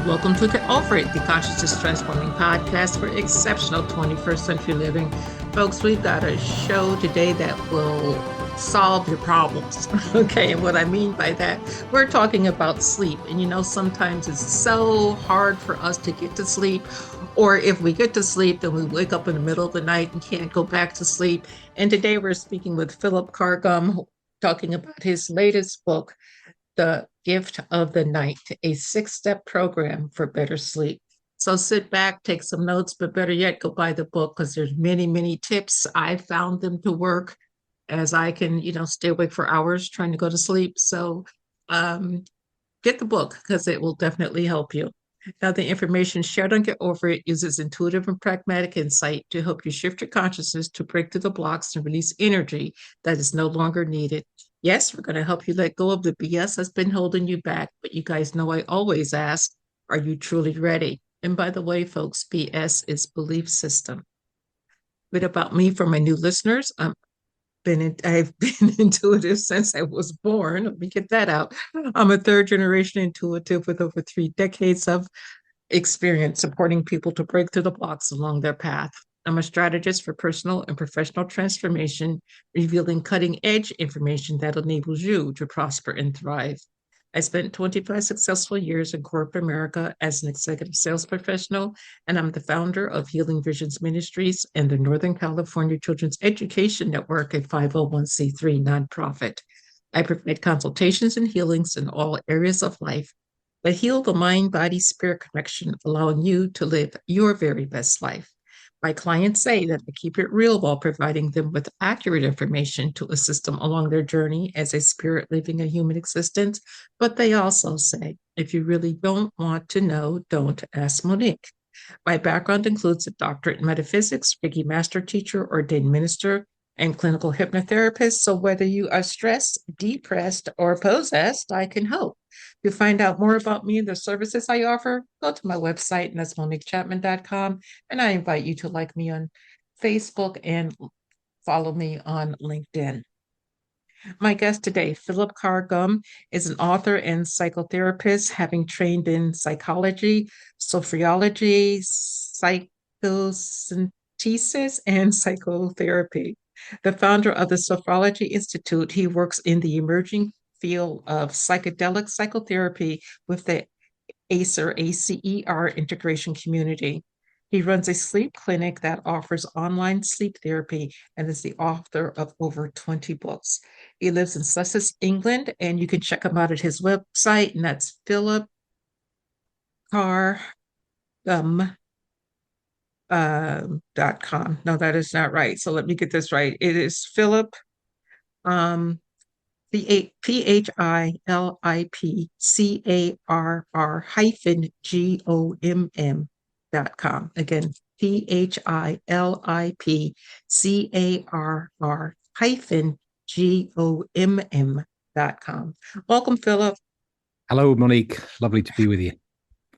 Welcome to Get Over It, the Consciousness Transforming Podcast for exceptional 21st century living. Folks, we've got a show today that will solve your problems. Okay, and what I mean by that, we're talking about sleep. And sometimes it's so hard for us to get to sleep. Or if we get to sleep, then we wake up in the middle of the night and can't go back to sleep. And today we're speaking with Philip Carr-Gomm, talking about his latest book, The Gift of the Night, a 6-step program for better sleep. So sit back, take some notes, but better yet, go buy the book because there's many, many tips. I found them to work as I can, stay awake for hours trying to go to sleep. So get the book because it will definitely help you. Now, the information shared on Get Over It uses intuitive and pragmatic insight to help you shift your consciousness to break through the blocks and release energy that is no longer needed. Yes, we're going to help you let go of the BS that's been holding you back. But you guys know I always ask, are you truly ready? And by the way, folks, BS is belief system. A bit about me for my new listeners. I've been intuitive since I was born. Let me get that out. I'm a third-generation intuitive with over 3 decades of experience supporting people to break through the blocks along their path. I'm a strategist for personal and professional transformation, revealing cutting-edge information that enables you to prosper and thrive. I spent 25 successful years in corporate America as an executive sales professional, and I'm the founder of Healing Visions Ministries and the Northern California Children's Education Network, a 501c3 nonprofit. I provide consultations and healings in all areas of life that heal the mind, body, spirit connection, allowing you to live your very best life. My clients say that I keep it real while providing them with accurate information to assist them along their journey as a spirit living a human existence. But they also say, if you really don't want to know, don't ask Monique. My background includes a doctorate in metaphysics, Reiki master teacher, ordained minister, and clinical hypnotherapist. So whether you are stressed, depressed, or possessed, I can help. To find out more about me and the services I offer, go to my website, and that's MoniqueChapman.com. And I invite you to like me on Facebook and follow me on LinkedIn. My guest today, Philip Carr-Gomm, is an author and psychotherapist, having trained in psychology, sophrology, psychosynthesis, and psychotherapy. The founder of the Sophrology Institute, he works in the emerging field of psychedelic psychotherapy with the ACER integration community. He runs a sleep clinic that offers online sleep therapy and is the author of over 20 books. He lives in Sussex, England, and you can check him out at his website, and that's philipcarr.com. No, that is not right. So let me get this right. It is Philip, PHILIPCARR-GOMM.com. Again, PHILIPCARR-GOMM.com. Welcome, Philip. Hello, Monique. Lovely to be with you.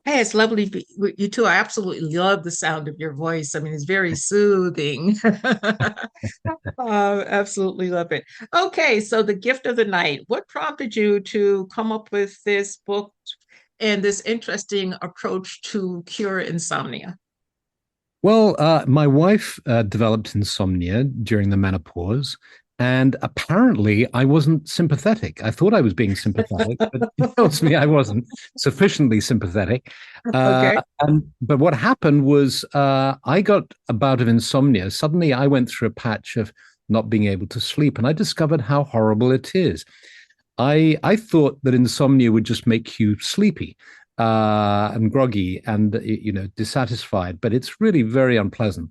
Hey, it's lovely to be with you too. I absolutely love the sound of your voice. I mean, it's very soothing. Absolutely love it. Okay, so The Gift of the Night. What prompted you to come up with this book and this interesting approach to cure insomnia? Well, my wife developed insomnia during the menopause, and apparently I wasn't sympathetic. I thought I was being sympathetic, but it tells me I wasn't sufficiently sympathetic. Okay. But what happened was I got a bout of insomnia. Suddenly I went through a patch of not being able to sleep, and I discovered how horrible it is. I thought that insomnia would just make you sleepy and groggy and dissatisfied, but it's really very unpleasant.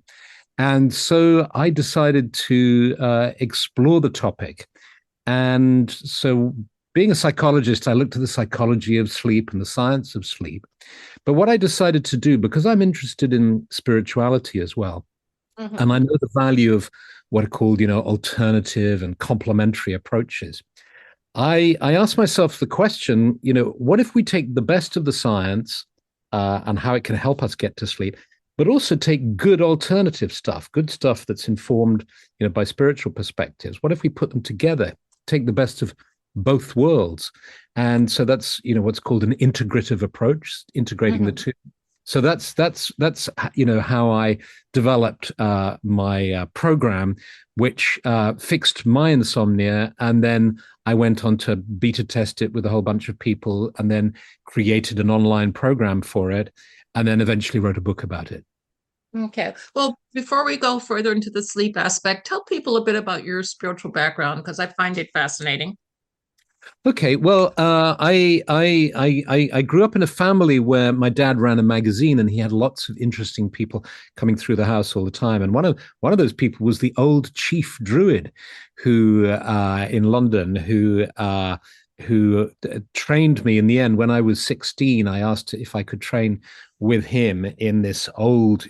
And so I decided to explore the topic. And so, being a psychologist, I looked at the psychology of sleep and the science of sleep. But what I decided to do, because I'm interested in spirituality as well, and I know the value of what are called, alternative and complementary approaches. I asked myself the question, what if we take the best of the science and how it can help us get to sleep, but also take good alternative stuff, good stuff that's informed, by spiritual perspectives. What if we put them together, take the best of both worlds. And so that's, what's called an integrative approach, integrating the Mhm. two. So that's how I developed my program, which fixed my insomnia, and then I went on to beta test it with a whole bunch of people, and then created an online program for it, and then eventually wrote a book about it. Okay. Well, before we go further into the sleep aspect, tell people a bit about your spiritual background because I find it fascinating. Okay, well, I grew up in a family where my dad ran a magazine, and he had lots of interesting people coming through the house all the time. And one of those people was the old chief druid, who in London, who trained me in the end. When I was 16, I asked if I could train with him in this old,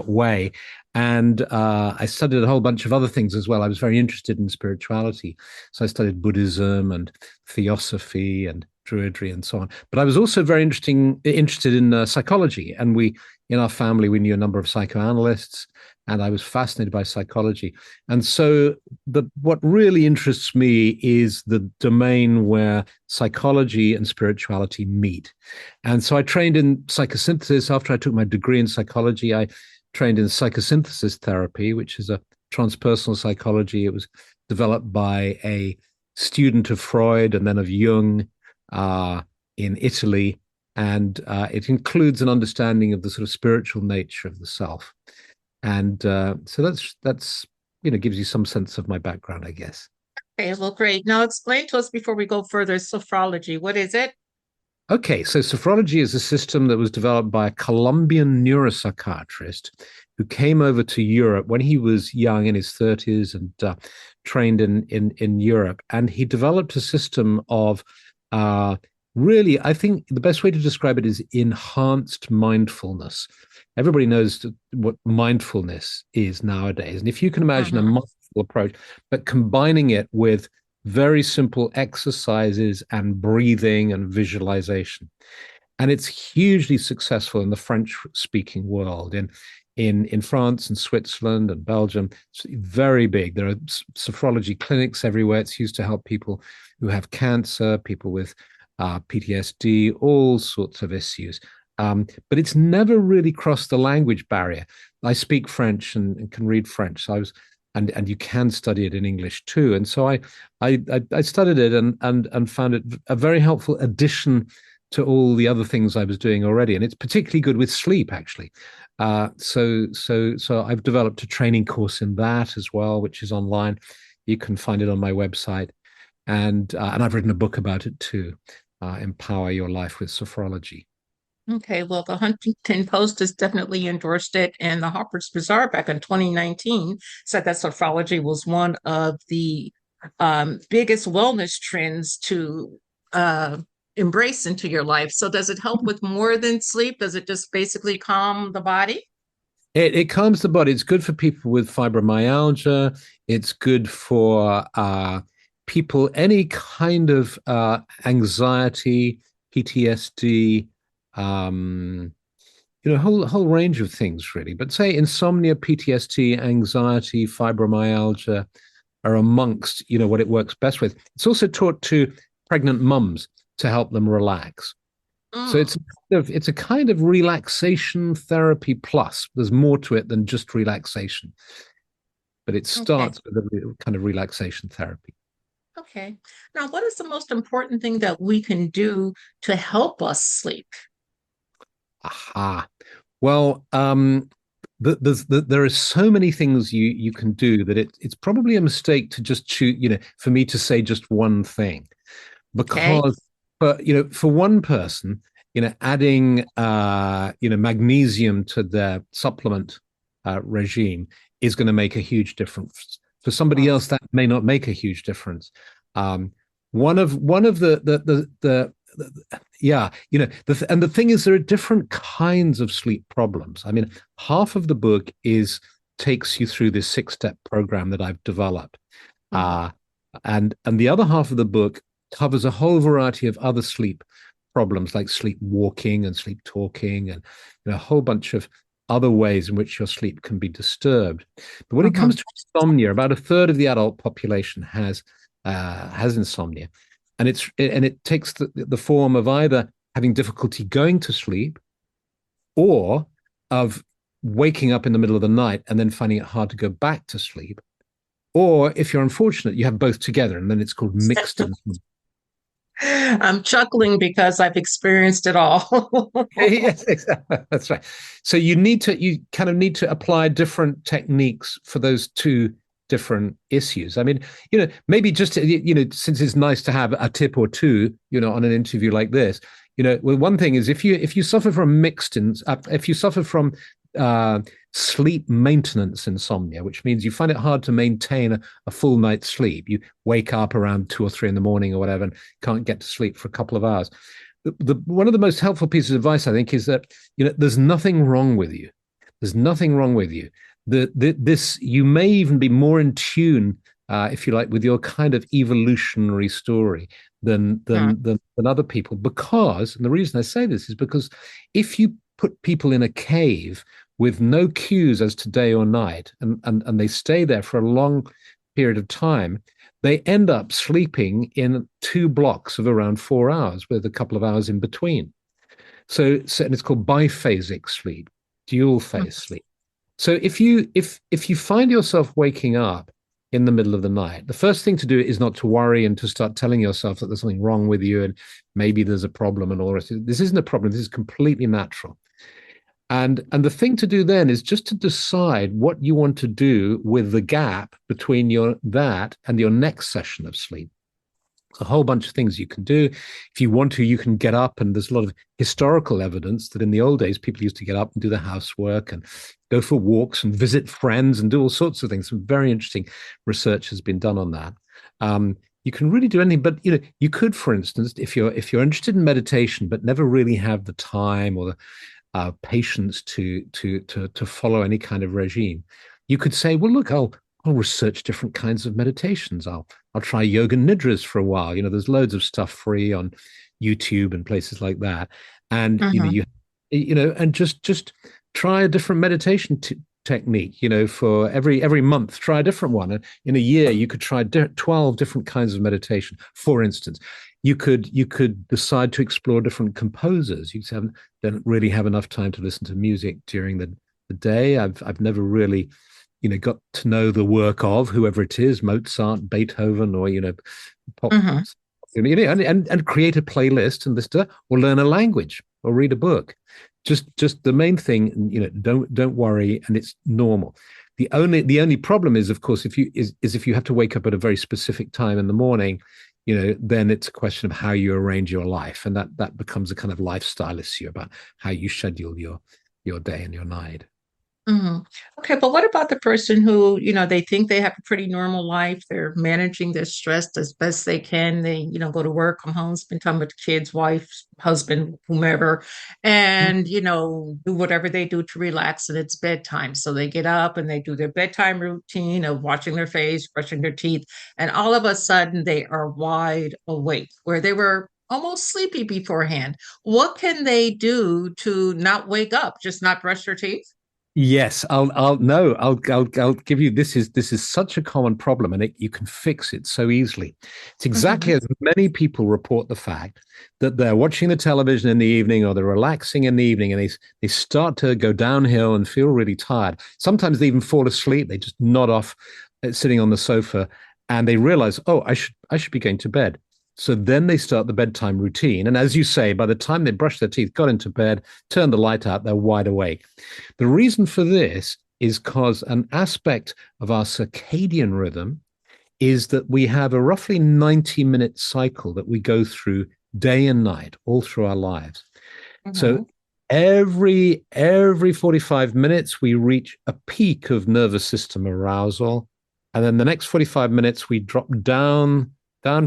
way. And I studied a whole bunch of other things as well. I was very interested in spirituality. So I studied Buddhism and theosophy and Druidry and so on. But I was also very interested in psychology. And in our family, we knew a number of psychoanalysts, and I was fascinated by psychology. And so what really interests me is the domain where psychology and spirituality meet. And so I trained in psychosynthesis. After I took my degree in psychology, I trained in psychosynthesis therapy, which is a transpersonal psychology. It was developed by a student of Freud and then of Jung in Italy. And it includes an understanding of the sort of spiritual nature of the self. And so that's gives you some sense of my background, I guess. Okay, well, great. Now explain to us before we go further, sophrology. What is it? Okay, so sophrology is a system that was developed by a Colombian neuropsychiatrist who came over to Europe when he was young in his 30s and trained in Europe. And he developed a system of really, I think the best way to describe it is enhanced mindfulness. Everybody knows what mindfulness is nowadays. And if you can imagine a Mhm. mindful approach, but combining it with very simple exercises and breathing and visualization. And it's hugely successful in the French speaking world. In France and Switzerland and Belgium, it's very big. There are sophrology clinics everywhere. It's used to help people who have cancer, people with PTSD, all sorts of issues. But it's never really crossed the language barrier. I speak French and can read French. So I was and you can study it in English too. And so I studied it and found it a very helpful addition to all the other things I was doing already. And it's particularly good with sleep, actually. So I've developed a training course in that as well, which is online. You can find it on my website, and I've written a book about it too. Empower Your Life with Sophrology. Okay, well, the Huntington Post has definitely endorsed it, and the Harper's Bazaar back in 2019 said that sophrology was one of the biggest wellness trends to embrace into your life. So, does it help with more than sleep? Does it just basically calm the body? It calms the body. It's good for people with fibromyalgia. It's good for people, any kind of anxiety, PTSD, um, whole range of things really. But say insomnia, PTSD, anxiety, fibromyalgia are amongst what it works best with. It's also taught to pregnant mums to help them relax. So Mm, it's a kind of relaxation therapy plus. There's more to it than just relaxation, but it okay. starts with a kind of relaxation therapy. Okay. Now, what is the most important thing that we can do to help us sleep? Aha. Well, there are so many things you can do that it's probably a mistake to just choose, for me to say just one thing, Okay. because for one person, adding magnesium to their supplement regime is going to make a huge difference. For somebody Oh, else, that may not make a huge difference. Um, one of the yeah, and the thing is, there are different kinds of sleep problems. I mean, half of the book takes you through this 6-step program that I've developed, mhm. uh, and the other half of the book covers a whole variety of other sleep problems like sleep walking and sleep talking and a whole bunch of other ways in which your sleep can be disturbed. But when it Mhm. comes to insomnia, about a third of the adult population has has insomnia, and it takes the form of either having difficulty going to sleep or of waking up in the middle of the night and then finding it hard to go back to sleep. Or if you're unfortunate, you have both together, and then it's called mixed insomnia. I'm chuckling because I've experienced it all. Yes, exactly. That's right. So you kind of need to apply different techniques for those two different issues. I mean, maybe just, since it's nice to have a tip or two, on an interview like this, well, one thing is if you suffer from if you suffer from sleep maintenance insomnia, which means you find it hard to maintain a full night's sleep. You wake up around 2 or 3 in the morning or whatever and can't get to sleep for a couple of hours. One of the most helpful pieces of advice, I think, is that there's nothing wrong with you. There's nothing wrong with you. This you may even be more in tune, if you like, with your kind of evolutionary story than other people. Because, and the reason I say this is because if you put people in a cave with no cues as to day or night, and they stay there for a long period of time, they end up sleeping in 2 blocks of around 4 hours with a couple of hours in between. So and it's called biphasic sleep, dual phase sleep. So if you find yourself waking up in the middle of the night, the first thing to do is not to worry and to start telling yourself that there's something wrong with you and maybe there's a problem and all that. This isn't a problem. This is completely natural. And the thing to do then is just to decide what you want to do with the gap between that and your next session of sleep. A whole bunch of things you can do. If you want to, you can get up, and there's a lot of historical evidence that in the old days, people used to get up and do the housework and go for walks and visit friends and do all sorts of things. Some very interesting research has been done on that. You can really do anything, but you could, for instance, if you're interested in meditation but never really have the time or the patience to follow any kind of regime, you could say, well, look, I'll research different kinds of meditations. I'll try yoga nidras for a while. There's loads of stuff free on YouTube and places like that. And and just try a different meditation technique. For every month, try a different one. And in a year, you could try 12 different kinds of meditation. For instance, you could decide to explore different composers. You don't really have enough time to listen to music during the day. I've never really got to know the work of whoever it is, Mozart, Beethoven, or pop, and create a playlist and listen to, or learn a language or read a book. Just the main thing, don't worry, and it's normal. The only problem is, of course, if you have to wake up at a very specific time in the morning, then it's a question of how you arrange your life, and that becomes a kind of lifestyle issue about how you schedule your day and your night. Mm-hmm. Okay, but what about the person who, they think they have a pretty normal life. They're managing their stress as best they can. They, go to work, come home, spend time with the kids, wife, husband, whomever, and, do whatever they do to relax, and it's bedtime. So they get up and they do their bedtime routine of washing their face, brushing their teeth, and all of a sudden they are wide awake where they were almost sleepy beforehand. What can they do to not wake up, just not brush their teeth? Yes, I'll give you, this is such a common problem, and you can fix it so easily. It's exactly as many people report the fact that they're watching the television in the evening or they're relaxing in the evening, and they start to go downhill and feel really tired. Sometimes they even fall asleep. They just nod off sitting on the sofa, and they realize, oh, I should be going to bed. So then they start the bedtime routine. And as you say, by the time they brush their teeth, got into bed, turned the light out, they're wide awake. The reason for this is because an aspect of our circadian rhythm is that we have a roughly 90-minute cycle that we go through day and night, all through our lives. So every 45 minutes, we reach a peak of nervous system arousal. And then the next 45 minutes, we drop down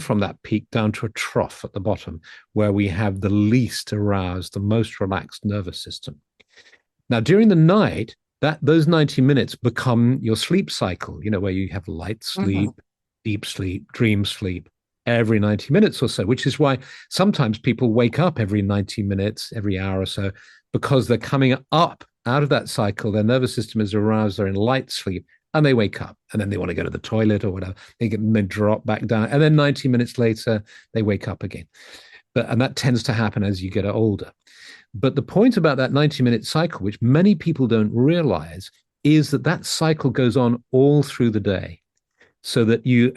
from that peak down to a trough at the bottom where we have the least aroused, the most relaxed nervous system. Now, during the night, those 90 minutes become your sleep cycle, where you have light sleep, deep sleep, dream sleep every 90 minutes or so, which is why sometimes people wake up every 90 minutes, every hour or so, because they're coming up out of that cycle. Their nervous system is aroused, they're in light sleep, and they wake up and then they want to go to the toilet or whatever. They drop back down. And then 90 minutes later, they wake up again. And that tends to happen as you get older. But the point about that 90-minute cycle, which many people don't realize, is that that cycle goes on all through the day. So that you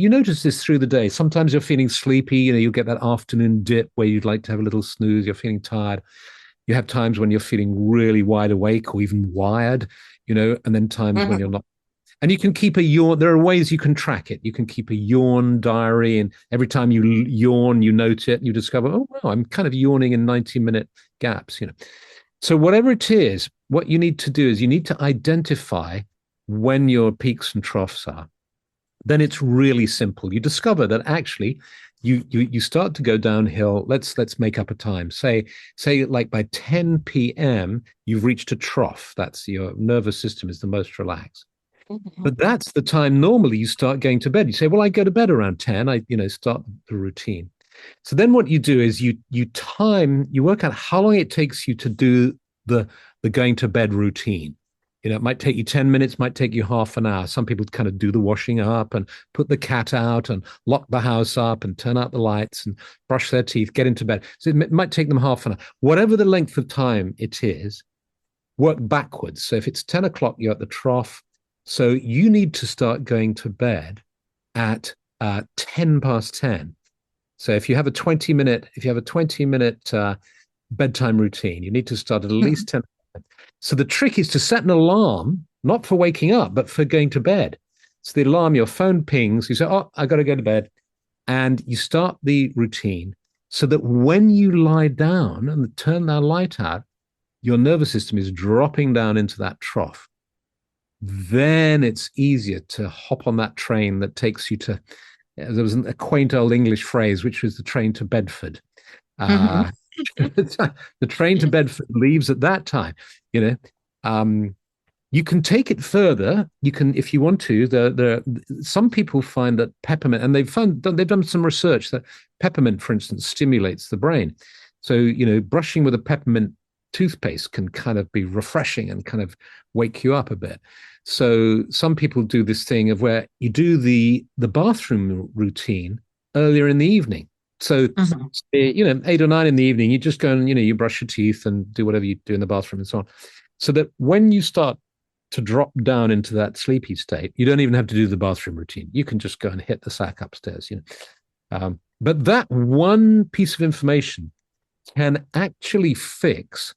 notice this through the day. Sometimes you're feeling sleepy, you'll get that afternoon dip where you'd like to have a little snooze, you're feeling tired. You have times when you're feeling really wide awake or even wired, and then times when you're not. And you can keep a yawn. There are ways you can track it. You can keep a yawn diary, and every time you yawn, you note it, and you discover, oh, wow, I'm kind of yawning in 90-minute gaps, So whatever it is, what you need to do is you need to identify when your peaks and troughs are. Then it's really simple. You discover that actually you start to go downhill. Let's make up a time. Say like by 10 p.m. you've reached a trough. That's your nervous system is the most relaxed. But that's the time normally you start going to bed. You say, well, I go to bed around 10. I start the routine. So then what you do is you work out how long it takes you to do the going to bed routine. It might take you 10 minutes, might take you half an hour. Some people kind of do the washing up and put the cat out and lock the house up and turn out the lights and brush their teeth, get into bed. So it might take them half an hour. Whatever the length of time it is, work backwards. So if it's 10 o'clock, you're at the trough. So you need to start going to bed at 10 past 10. So if you have a 20-minute bedtime routine, you need to start at least 10. So the trick is to set an alarm, not for waking up, but for going to bed. So the alarm, your phone pings, you say, oh, I got to go to bed. And you start the routine so that when you lie down and turn that light out, your nervous system is dropping down into that trough. Then it's easier to hop on that train that takes you to, there was a quaint old English phrase, which was the train to Bedford. The train to Bedford leaves at that time. You can take it further. You can, if you want to. Some people find that peppermint, and they've done some research that peppermint, for instance, stimulates the brain. So brushing with a peppermint toothpaste can kind of be refreshing and kind of wake you up a bit. So some people do this thing of where you do the bathroom routine earlier in the evening. So, 8 or 9 in the evening, you just go and, you brush your teeth and do whatever you do in the bathroom and so on. So that when you start to drop down into that sleepy state, you don't even have to do the bathroom routine. You can just go and hit the sack upstairs, But that one piece of information can actually fix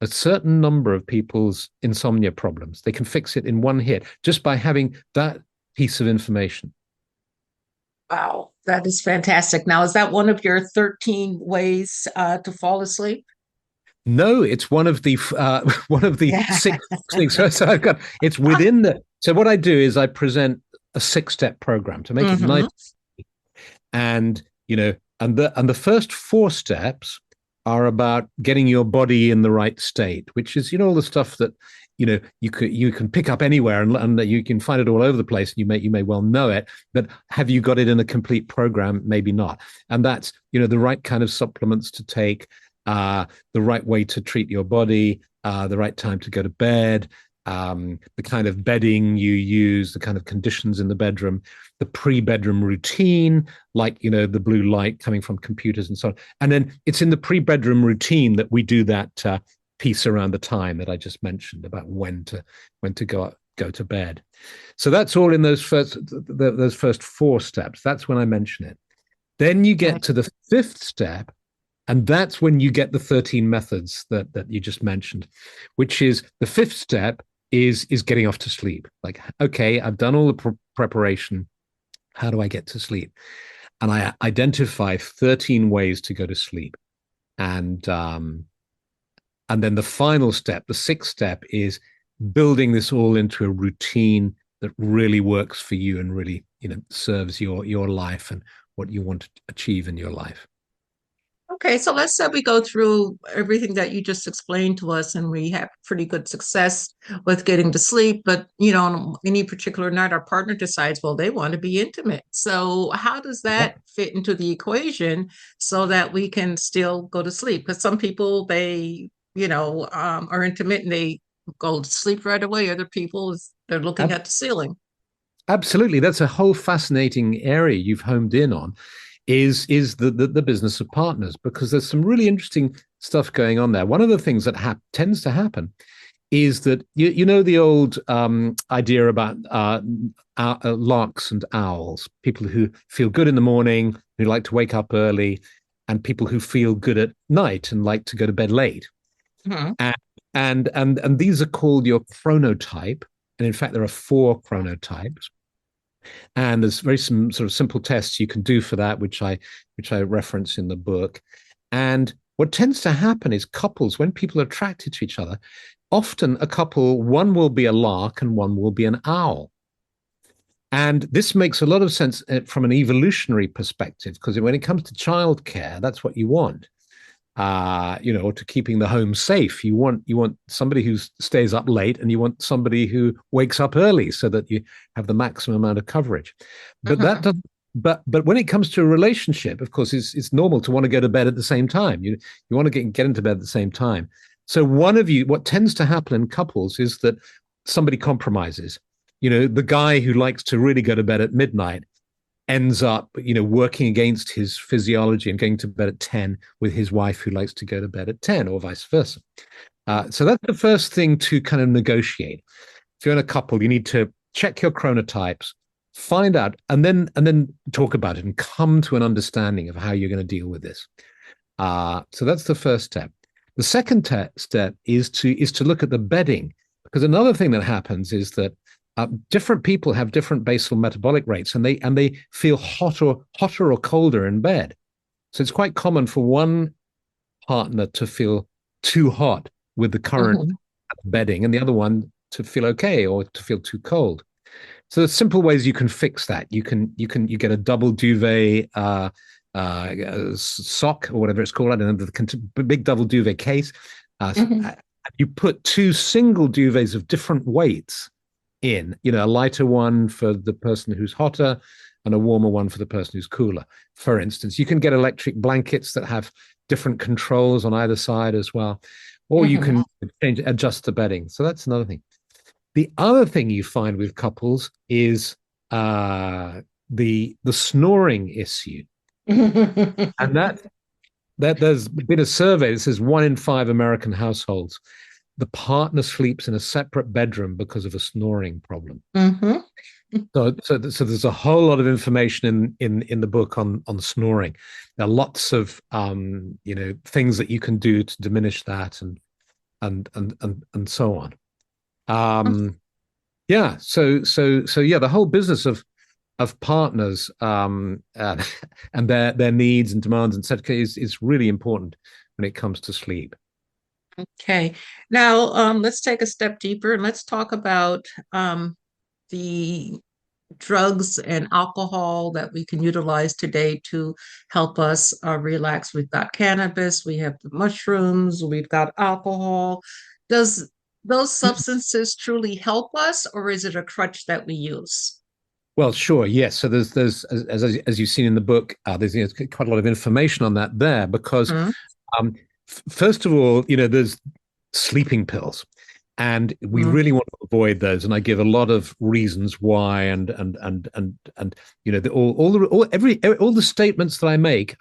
a certain number of people's insomnia problems. They can fix it in one hit just by having that piece of information. Wow, that is fantastic. Now, is that one of your 13 ways to fall asleep? No, it's one of the 6 things. So I've got it's within the. So what I do is I present a 6-step program to make it nice, and the first 4 steps are about getting your body in the right state, which is all the stuff that you can pick up anywhere and you can find it all over the place. You may well know it, but have you got it in a complete program? Maybe not. And that's the right kind of supplements to take, the right way to treat your body, the right time to go to bed, the kind of bedding you use, the kind of conditions in the bedroom, the pre-bedroom routine, like, the blue light coming from computers and so on. And then it's in the pre-bedroom routine that we do that piece around the time that I just mentioned about when to go to bed. So that's all in those first 4 steps. That's when I mention it. Then you get to the 5th step, and that's when you get the 13 methods that you just mentioned, which is the 5th step is getting off to sleep. Like, okay, I've done all the preparation. How do I get to sleep? And I identify 13 ways to go to sleep. And then the final step, the 6th step, is building this all into a routine that really works for you and really, serves your life and what you want to achieve in your life. Okay, so let's say we go through everything that you just explained to us and we have pretty good success with getting to sleep, but on any particular night our partner decides, well, they want to be intimate. So how does that fit into the equation so that we can still go to sleep? Because some people, they are intimate and they go to sleep right away. Other people, they're looking Ab- at the ceiling. Absolutely. That's a whole fascinating area you've homed in on, is the business of partners, because there's some really interesting stuff going on there. One of the things that tends to happen is that you know the old idea about larks and owls, people who feel good in the morning, who like to wake up early, and people who feel good at night and like to go to bed late. Mhm. And and these are called your chronotype. And in fact, there are four chronotypes. And there's very some sort of simple tests you can do for that, which I reference in the book. And what tends to happen is couples, when people are attracted to each other, often a couple, one will be a lark and one will be an owl. And this makes a lot of sense from an evolutionary perspective, because when it comes to childcare, that's what you want. Or to keeping the home safe. You want somebody who stays up late, and you want somebody who wakes up early, so that you have the maximum amount of coverage. But that Mhm. doesn't. But when it comes to a relationship, of course, it's normal to want to go to bed at the same time. You want to get into bed at the same time. So what tends to happen in couples is that somebody compromises. The guy who likes to really go to bed at midnight ends up, working against his physiology and going to bed at 10 with his wife who likes to go to bed at 10, or vice versa. So that's the first thing to kind of negotiate. If you're in a couple, you need to check your chronotypes, find out, and then talk about it and come to an understanding of how you're going to deal with this. So that's the first step. The second step is to look at the bedding, because another thing that happens is that different people have different basal metabolic rates, and they feel hotter or colder in bed. So it's quite common for one partner to feel too hot with the current Mhm. bedding, and the other one to feel okay or to feel too cold. So there's simple ways you can fix that. You get a double duvet sock, or whatever it's called. I don't know, the big double duvet case. Mhm. You put two single duvets of different weights in, a lighter one for the person who's hotter and a warmer one for the person who's cooler. For instance, you can get electric blankets that have different controls on either side as well, or you Mhm. can adjust the bedding. So that's another thing. The other thing you find with couples is the snoring issue, and that there's been a survey that says 1 in 5 American households, the partner sleeps in a separate bedroom because of a snoring problem. Mhm. So there's a whole lot of information in the book on snoring. There are lots of things that you can do to diminish that, and so on. Um, yeah. So yeah, the whole business of partners, and their needs and demands, etc., is really important when it comes to sleep. Okay. Now, let's take a step deeper and let's talk about the drugs and alcohol that we can utilize today to help us relax. We've got cannabis, we have the mushrooms, we've got alcohol. Does those substances truly help us, or is it a crutch that we use? Well, sure, yes. So there's as you've seen in the book, there's quite a lot of information on that there, because Mhm. um, first of all, there's sleeping pills, and we Mhm. really want to avoid those. And I give a lot of reasons why, and all the statements that I make,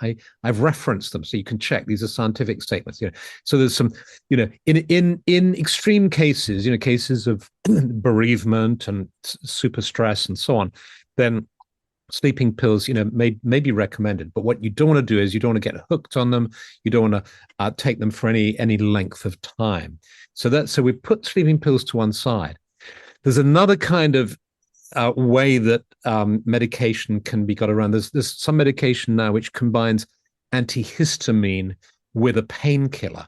I've referenced them, so you can check. These are scientific statements. So there's some, in extreme cases, cases of bereavement and super stress and so on, then sleeping pills, may be recommended. But what you don't want to do is you don't want to get hooked on them. You don't want to take them for any length of time. So we put sleeping pills to one side. There's another kind of way that medication can be got around. There's some medication now which combines antihistamine with a painkiller.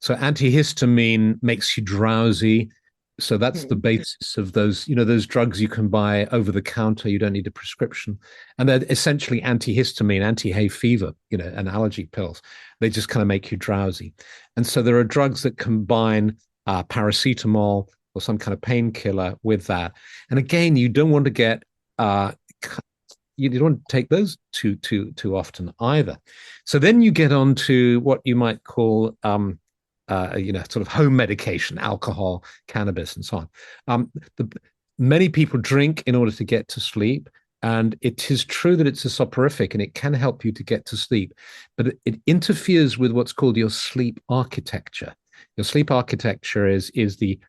So antihistamine makes you drowsy. So that's the Mhm. basis of those drugs you can buy over the counter. You don't need a prescription. And they're essentially antihistamine, anti-hay fever, and allergy pills. They just kind of make you drowsy. And so there are drugs that combine paracetamol or some kind of painkiller with that. And again, you don't want to get you don't want to take those too often either. So then you get on to what you might call sort of home medication, alcohol, cannabis, and so on. Many people drink in order to get to sleep. And it is true that it's a soporific and it can help you to get to sleep, but it interferes with what's called your sleep architecture. Your sleep architecture is the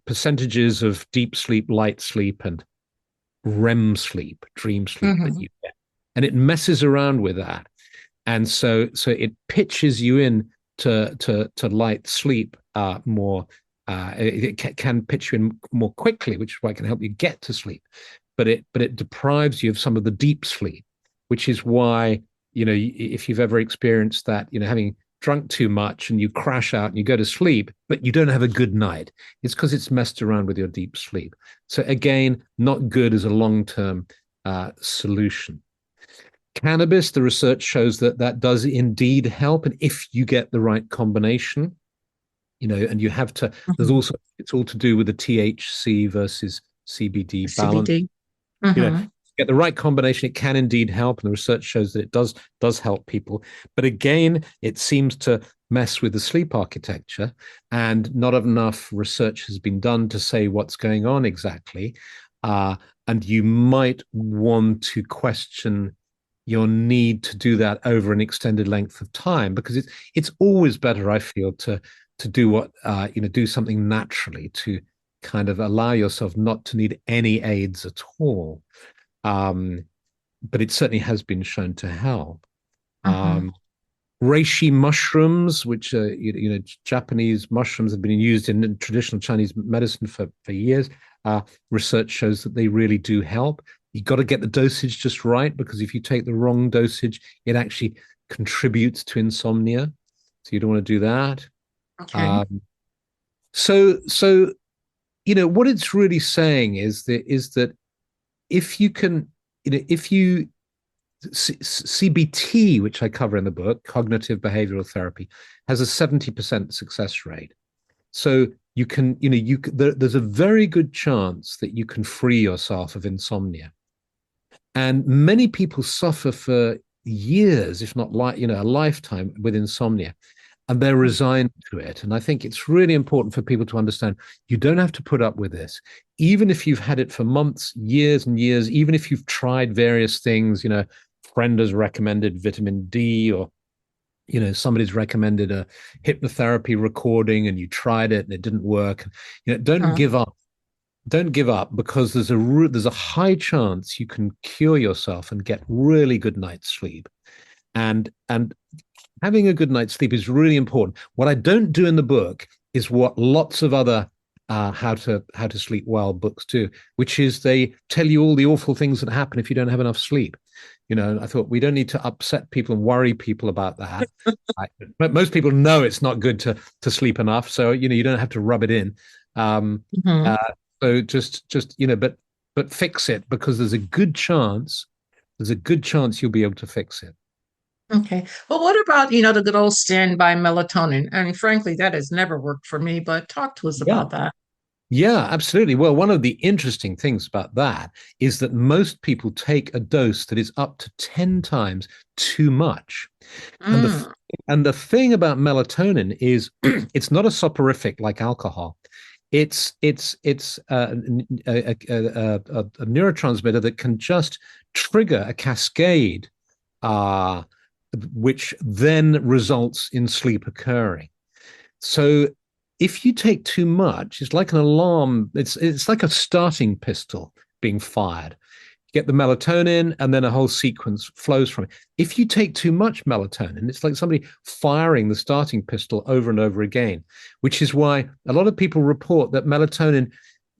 percentages of deep sleep, light sleep, and REM sleep, dream sleep that you get. And it messes around with that. And so it pitches you in to light sleep more. It can pitch you in more quickly, which is why it can help you get to sleep. But it deprives you of some of the deep sleep, which is why, if you've ever experienced that, having drunk too much and you crash out and you go to sleep, but you don't have a good night, it's because it's messed around with your deep sleep. So again, not good as a long-term solution. Cannabis, the research shows that does indeed help. And if you get the right combination, and you have to, there's also, it's all to do with the THC versus CBD balance. CBD. Get the right combination, it can indeed help, and the research shows that it does help people. But again, it seems to mess with the sleep architecture, and not enough research has been done to say what's going on exactly. And you might want to question your need to do that over an extended length of time, because it's always better, I feel, to do what do something naturally, to kind of allow yourself not to need any aids at all. But it certainly has been shown to help. Reishi mushrooms, which are Japanese mushrooms, have been used in traditional Chinese medicine for years. Research shows that they really do help. You got to get the dosage just right, because if you take the wrong dosage, it actually contributes to insomnia. So you don't want to do that. Okay. So what it's really saying is that if you can, CBT, which I cover in the book, cognitive behavioral therapy, has a 70% success rate. So you can, there's a very good chance that you can free yourself of insomnia. And many people suffer for years, if not a lifetime, with insomnia, and they're resigned to it. And I think it's really important for people to understand you don't have to put up with this. Even if you've had it for months, years and years, even if you've tried various things, friend has recommended vitamin D, or somebody's recommended a hypnotherapy recording and you tried it and it didn't work. Don't give up. Don't give up, because there's a high chance you can cure yourself and get really good night's sleep. And having a good night's sleep is really important. What I don't do in the book is what lots of other how to sleep well books do, which is they tell you all the awful things that happen if you don't have enough sleep. I thought we don't need to upset people and worry people about that. But most people know it's not good to sleep enough, so you don't have to rub it in. So just but fix it, because there's a good chance you'll be able to fix it. Okay. Well, what about, the good old standby melatonin? And frankly, that has never worked for me, but talk to us about that. Yeah, absolutely. Well, one of the interesting things about that is that most people take a dose that is up to 10 times too much. And the thing about melatonin is it's not a soporific like alcohol. It's a neurotransmitter that can just trigger a cascade, which then results in sleep occurring. So if you take too much, it's like an alarm. It's like a starting pistol being fired. You get the melatonin, and then a whole sequence flows from it. If you take too much melatonin, it's like somebody firing the starting pistol over and over again, which is why a lot of people report that melatonin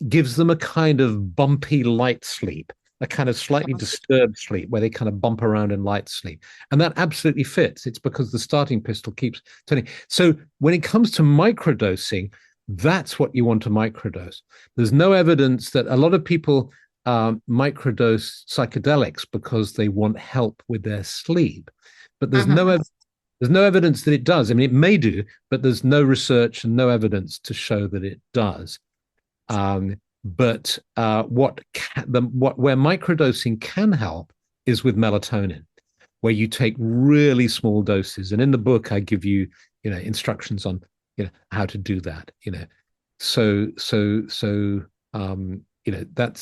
gives them a kind of bumpy light sleep, a kind of slightly disturbed sleep where they kind of bump around in light sleep. And that absolutely fits. It's because the starting pistol keeps turning. So when it comes to microdosing, that's what you want to microdose. There's no evidence that a lot of people microdose psychedelics because they want help with their sleep. But there's no evidence that it does. I mean, it may do, but there's no research and no evidence to show that it does. But where microdosing can help is with melatonin, where you take really small doses. And in the book, I give you, instructions on how to do that.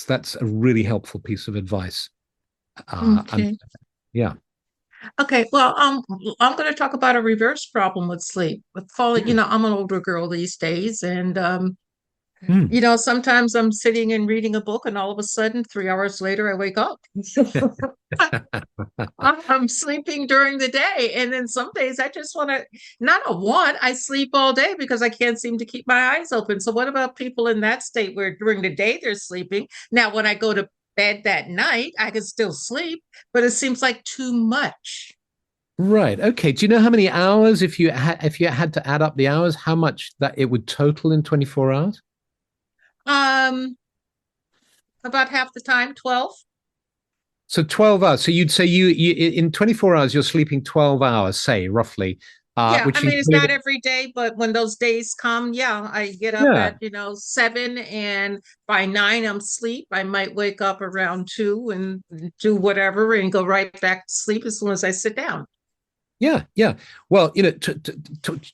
That's a really helpful piece of advice. And Okay. yeah. Okay, well, I'm going to talk about a reverse problem with sleep. With falling, Mm. I'm an older girl these days, and Mm. sometimes I'm sitting and reading a book, and all of a sudden, 3 hours later, I wake up. I'm sleeping during the day, and then some days I just want to, not a want, I sleep all day because I can't seem to keep my eyes open. So, what about people in that state where during the day they're sleeping? Now, when I go to bed that night, I can still sleep, but it seems like too much. Right. Okay. Do you know how many hours, if you had to add up the hours, how much that it would total in 24 hours? Um, about half the time, 12. So 12 hours. So you'd say you in 24 hours you're sleeping 12 hours, say roughly, Yeah, I which mean, it's not include every day, but when those days come, yeah, I get up yeah. at, 7, and by 9 I'm asleep. I might wake up around 2 and do whatever and go right back to sleep as soon as I sit down. Yeah, yeah. Well,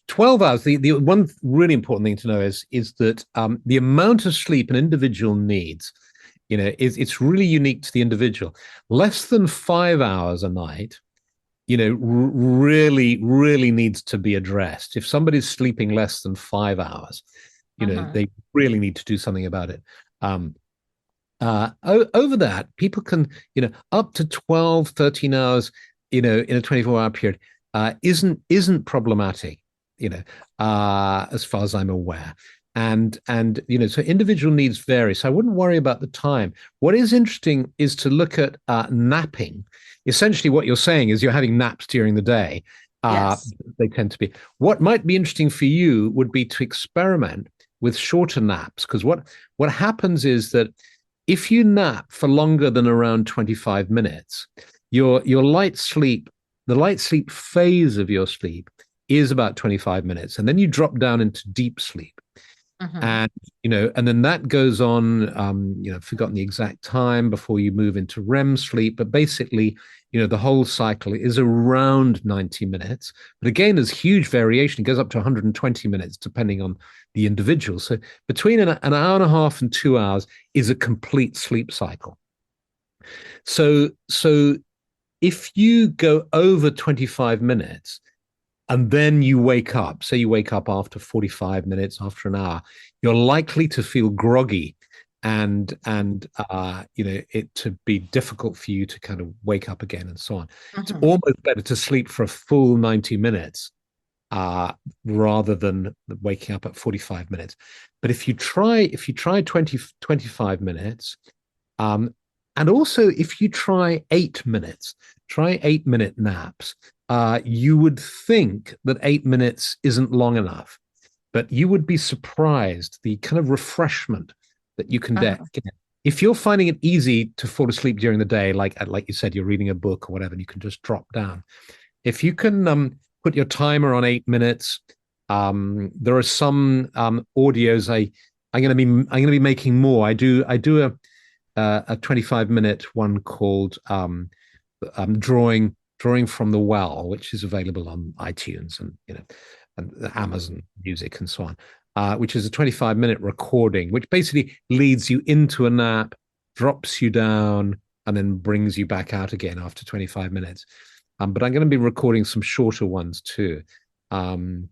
12 hours. The one really important thing to know is that the amount of sleep an individual needs, is it's really unique to the individual. Less than 5 hours a night, really, really needs to be addressed. If somebody's sleeping less than 5 hours, Uh-huh. they really need to do something about it. Um, over that, people can, up to 12, 13 hours, in a 24-hour period, isn't problematic, as far as I'm aware. And so individual needs vary. So I wouldn't worry about the time. What is interesting is to look at napping. Essentially, what you're saying is you're having naps during the day. Uh, Yes. they tend to be. What might be interesting for you would be to experiment with shorter naps, because what happens is that if you nap for longer than around 25 minutes, your light sleep, the light sleep phase of your sleep is about 25 minutes. And then you drop down into deep sleep. Uh-huh. And then that goes on, I've forgotten the exact time before you move into REM sleep. But basically, the whole cycle is around 90 minutes. But again, there's huge variation. It goes up to 120 minutes, depending on the individual. So between an hour and a half and 2 hours is a complete sleep cycle. So if you go over 25 minutes, and then you wake up, say you wake up after 45 minutes, after an hour, you're likely to feel groggy and it to be difficult for you to kind of wake up again and so on. It's Uh-huh. almost better to sleep for a full 90 minutes uh, rather than waking up at 45 minutes. But if you try 25 minutes, um, and also if you try 8 minutes, try 8 minute naps, you would think that 8 minutes isn't long enough, but you would be surprised the kind of refreshment that you can get. Uh-huh. If you're finding it easy to fall asleep during the day, like you said, you're reading a book or whatever, and you can just drop down. If you can put your timer on 8 minutes, there are some audios I'm going to be making more. I do a 25-minute one called drawing from the well, which is available on iTunes and Amazon Music and so on, which is a 25-minute recording, which basically leads you into a nap, drops you down, and then brings you back out again after 25 minutes. But I'm going to be recording some shorter ones too. Um,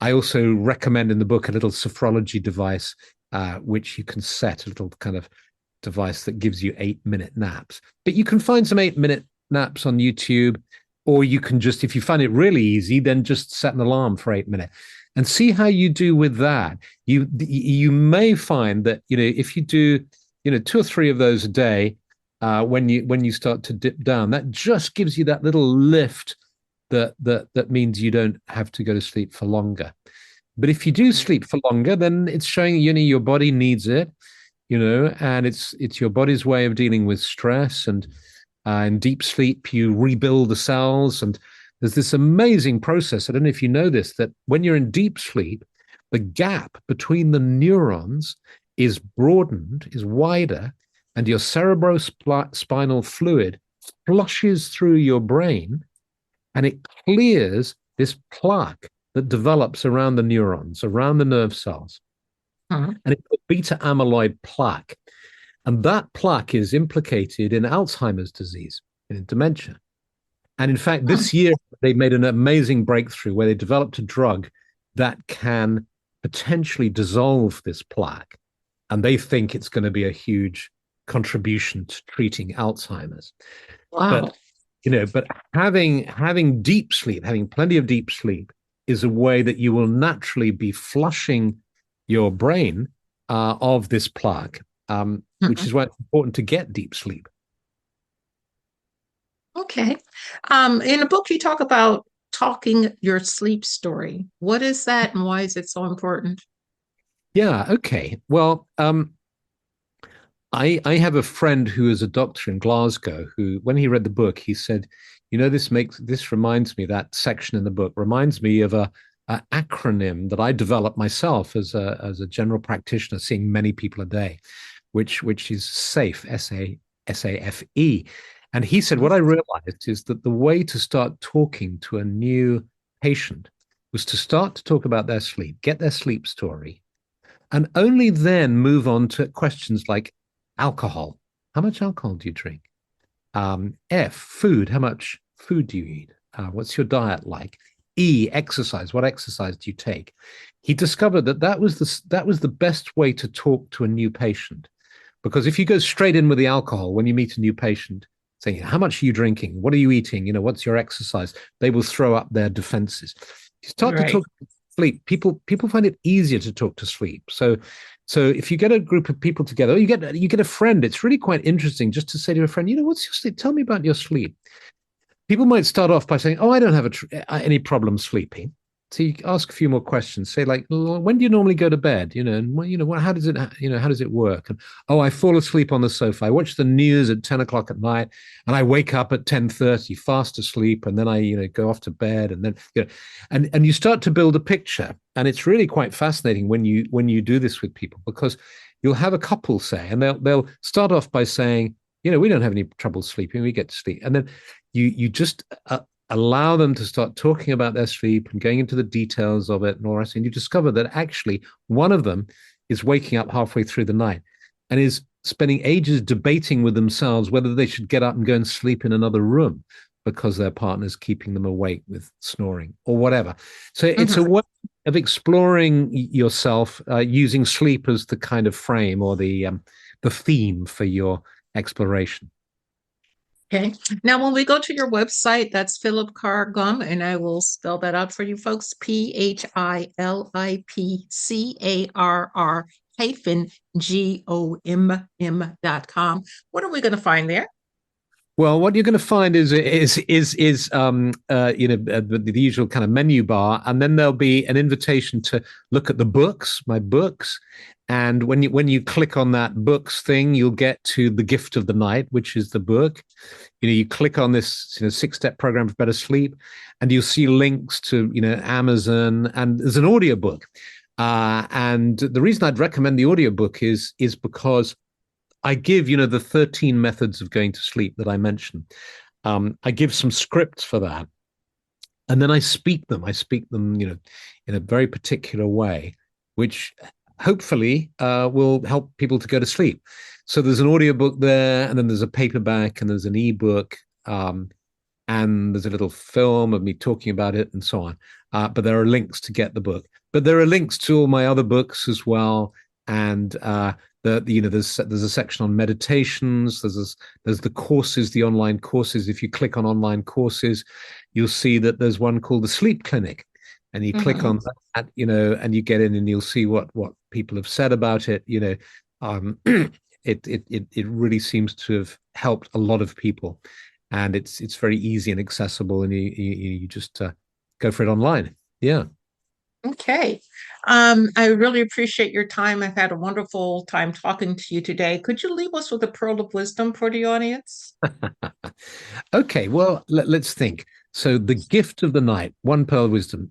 I also recommend in the book a little sophrology device, which you can set, a little kind of device that gives you 8 minute naps. But you can find some 8 minute naps on YouTube, or you can just, if you find it really easy, then just set an alarm for 8 minutes and see how you do with that. You may find that if you do 2 or 3 of those a day, when you start to dip down, that just gives you that little lift that means you don't have to go to sleep for longer. But if you do sleep for longer, then it's showing your body needs it, and it's your body's way of dealing with stress. And in deep sleep, you rebuild the cells, and there's this amazing process. I don't know if you know this, that when you're in deep sleep, the gap between the neurons is broadened, is wider, and your cerebrospinal fluid flushes through your brain, and it clears this plaque that develops around the neurons, around the nerve cells, Mhm. and it's called beta amyloid plaque. And that plaque is implicated in Alzheimer's disease, in dementia. And in fact, Hmm. this year they made an amazing breakthrough where they developed a drug that can potentially dissolve this plaque. And they think it's going to be a huge contribution to treating Alzheimer's. Wow. But but having deep sleep, having plenty of deep sleep, is a way that you will naturally be flushing your brain of this plaque, which Mhm. is why it's important to get deep sleep. Okay. In the book, you talk about talking your sleep story. What is that and why is it so important? Yeah. Okay. Well, I have a friend who is a doctor in Glasgow who, when he read the book, he said, this reminds me, that section in the book reminds me of a acronym that I developed myself as a general practitioner, seeing many people a day, which is SAFE, SAFE. And he said, what I realized is that the way to start talking to a new patient was to start to talk about their sleep, get their sleep story, and only then move on to questions like alcohol. How much alcohol do you drink? Food. How much food do you eat? What's your diet like? Exercise. What exercise do you take? He discovered that that was the best way to talk to a new patient, because if you go straight in with the alcohol when you meet a new patient, saying, how much are you drinking? What are you eating? What's your exercise? They will throw up their defenses. You start to Right. talk sleep. People find it easier to talk to sleep. So if you get a group of people together, or you get a friend, it's really quite interesting just to say to a friend, what's your sleep? Tell me about your sleep. People might start off by saying, "Oh, I don't have any problem sleeping." So you ask a few more questions. Say like, "Well, when do you normally go to bed? How does it work?" And, "Oh, I fall asleep on the sofa. I watch the news at 10 o'clock at night, and I wake up at 10:30, fast asleep, and then I go off to bed, and then and you start to build a picture, and it's really quite fascinating when you do this with people, because you'll have a couple say, and they'll start off by saying, we don't have any trouble sleeping, we get to sleep, and then you just allow them to start talking about their sleep and going into the details of it and all that. And you discover that actually one of them is waking up halfway through the night and is spending ages debating with themselves whether they should get up and go and sleep in another room because their partner's keeping them awake with snoring or whatever. So it's a Mhm. way of exploring yourself using sleep as the kind of frame or the theme for your exploration. Okay. Now, when we go to your website, that's Philip Carr Gum, and I will spell that out for you folks. PHILIPCARR hyphen GOMM.com. What are we going to find there? Well, what you're going to find is the usual kind of menu bar, and then there'll be an invitation to look at the books, my books, and when you click on that books thing, you'll get to the gift of the night, which is the book. You click on this 6-step program for better sleep, and you'll see links to Amazon, and there's an audiobook. And the reason I'd recommend the audiobook is because I give, the 13 methods of going to sleep that I mentioned. I give some scripts for that. And then I speak them. I speak them, in a very particular way, which hopefully will help people to go to sleep. So there's an audiobook there, and then there's a paperback, and there's an ebook, and there's a little film of me talking about it, and so on. But there are links to get the book. But there are links to all my other books as well, and there's a section on meditations. There's the courses, the online courses. If you click on online courses, you'll see that there's one called the Sleep Clinic, and you click Mhm. on that, and you get in, and you'll see what people have said about it. It really seems to have helped a lot of people, and it's very easy and accessible, and you just go for it online. Yeah. Okay. I really appreciate your time. I've had a wonderful time talking to you today. Could you leave us with a pearl of wisdom for the audience? Okay, well, let's think. So the gift of the night, one pearl of wisdom.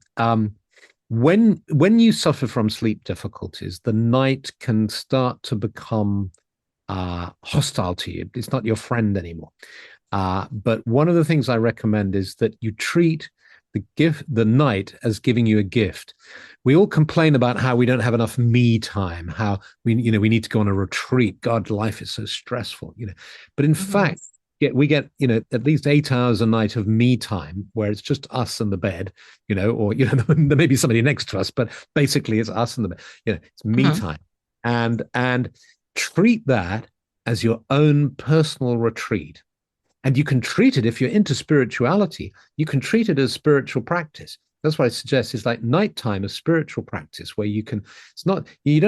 When you suffer from sleep difficulties, the night can start to become hostile to you. It's not your friend anymore. But one of the things I recommend is that you treat the night as giving you a gift. We all complain about how we don't have enough me time, how we need to go on a retreat. God, life is so stressful, But in fact, we get at least 8 hours a night of me time, where it's just us and the bed, or there may be somebody next to us, but basically it's us and the bed. It's me time, and treat that as your own personal retreat. And you can treat it, if you're into spirituality, you can treat it as spiritual practice. That's what I suggest is like nighttime, a spiritual practice where you don't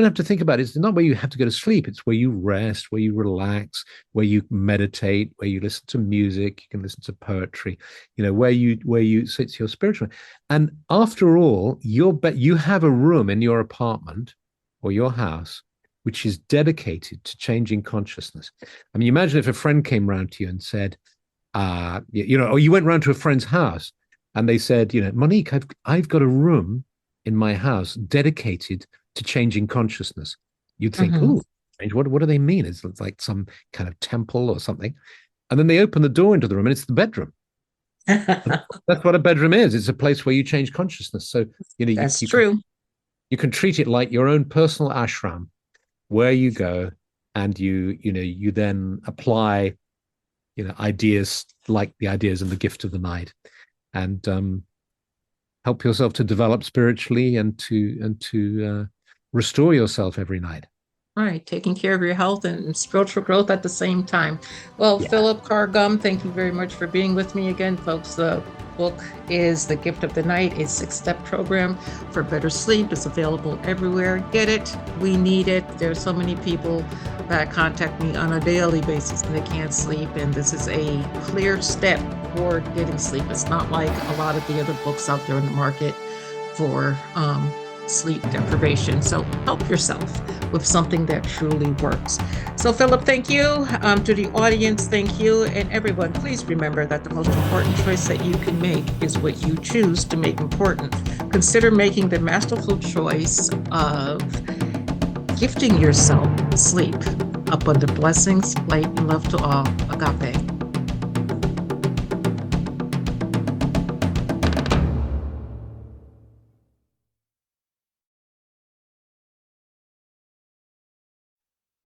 have to think about it. It's not where you have to go to sleep. It's where you rest, where you relax, where you meditate, where you listen to music, you can listen to poetry, where you so it's your spiritual. And after all, you have a room in your apartment or your house which is dedicated to changing consciousness. I mean, imagine if a friend came round to you and said, or you went round to a friend's house and they said, Monique, I've got a room in my house dedicated to changing consciousness. You'd think, oh, what do they mean? It's like some kind of temple or something. And then they open the door into the room and it's the bedroom. That's what a bedroom is. It's a place where you change consciousness. So, that's true. You can treat it like your own personal ashram, where you go and you then apply, ideas like the ideas in the gift of the night, and help yourself to develop spiritually and to restore yourself every night. Right, taking care of your health and spiritual growth at the same time. Well, yeah. Philip Carr-Gum, thank you very much for being with me again, folks. The book is The Gift of the Night, a 6-step program for better sleep. It's available everywhere. Get it. We need it. There are so many people that contact me on a daily basis and they can't sleep, and this is a clear step toward getting sleep. It's not like a lot of the other books out there in the market for sleep deprivation. So help yourself with something that truly works. So Philip, thank you. To the audience, thank you. And everyone, please remember that the most important choice that you can make is what you choose to make important. Consider making the masterful choice of gifting yourself sleep. Abundant blessings, light, and love to all. Agape.